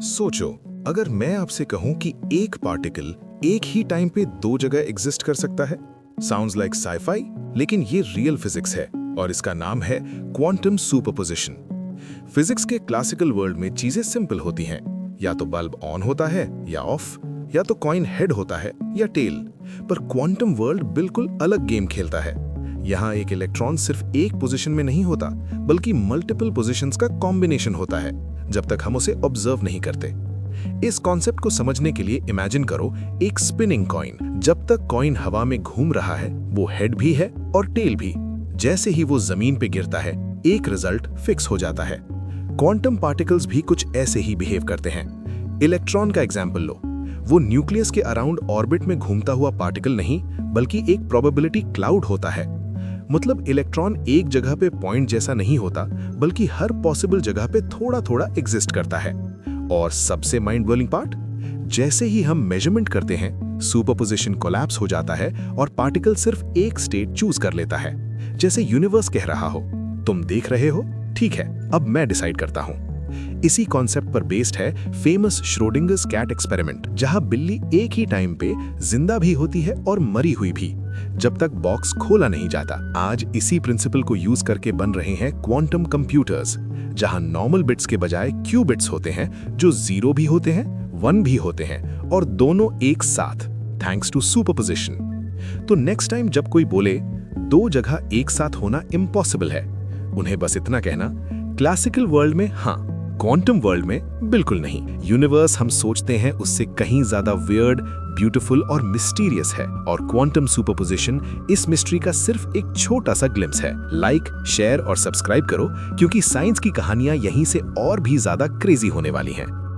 सोचो, अगर मैं आपसे कहूं कि एक पार्टिकल एक ही टाइम पे दो जगह एग्जिस्ट कर सकता है। साउंड्स लाइक साई-फाई, लेकिन ये रियल फिजिक्स है और इसका नाम है क्वांटम सुपरपोजिशन। फिजिक्स के क्लासिकल वर्ल्ड में चीजें सिंपल होती हैं, या तो बल्ब ऑन होता है या ऑफ, या तो कॉइन हेड होता है या टेल। पर क्वांटम वर्ल्ड बिल्कुल अलग गेम खेलता है। यहाँ एक इलेक्ट्रॉन सिर्फ एक पोजीशन में नहीं होता, बल्कि मल्टीपल पोजीशंस का कॉम्बिनेशन होता है, जब तक हम उसे ऑब्जर्व नहीं करते। इस कॉन्सेप्ट को समझने के लिए इमेजिन करो एक स्पिनिंग कॉइन। जब तक कॉइन हवा में घूम रहा है, वो हेड भी है और टेल भी। जैसे ही वो जमीन पे गिरता है, एक रिजल्ट फिक्स हो जाता है। क्वांटम पार्टिकल्स भी कुछ ऐसे ही बिहेव करते हैं। इलेक्ट्रॉन का एग्जाम्पल लो। वो न्यूक्लियस के अराउंड ऑर्बिट में घूमता हुआ पार्टिकल नहीं, बल्कि एक प्रोबेबिलिटी क्लाउड होता है। मतलब इलेक्ट्रॉन एक जगह पे पॉइंट जैसा नहीं होता, बल्कि हर पॉसिबल जगह पे थोड़ा थोड़ा एग्जिस्ट करता है। और सबसे माइंड ब्लोइंग पार्ट, जैसे ही हम मेजरमेंट करते हैं, सुपरपोजिशन कोलैप्स हो जाता है और पार्टिकल सिर्फ एक स्टेट चूज कर लेता है। जैसे यूनिवर्स कह रहा हो, तुम देख रहे हो, ठीक है, अब मैं डिसाइड करता हूं। इसी कॉन्सेप्ट पर बेस्ड है फेमस श्रोडिंगर्स कैट एक्सपेरिमेंट, जहां बिल्ली एक ही टाइम पे जिंदा भी होती है और मरी हुई भी, जब तक बॉक्स खोला नहीं जाता। आज इसी प्रिंसिपल को यूज करके बन रहे हैं क्वांटम कंप्यूटर्स, जहां नॉर्मल बिट्स के बजाय क्यूबिट्स होते हैं, जो 0 भी होते हैं, 1 भी होते हैं, और दोनों एक साथ, थैंक्स टू सुपरपोजिशन। तो नेक्स्ट टाइम जब कोई बोले दो जगह एक साथ होना इम्पॉसिबल है, उन्हें बस इतना कहना, क्लासिकल वर्ल्ड में हाँ, क्वांटम वर्ल्ड में बिल्कुल नहीं। यूनिवर्स हम सोचते हैं उससे कहीं ज्यादा वियर्ड, ब्यूटीफुल और मिस्टीरियस है, और क्वांटम सुपरपोजिशन इस मिस्ट्री का सिर्फ एक छोटा सा ग्लिम्स है। लाइक, शेयर और सब्सक्राइब करो, क्योंकि साइंस की कहानियां यहीं से और भी ज्यादा क्रेजी होने वाली हैं।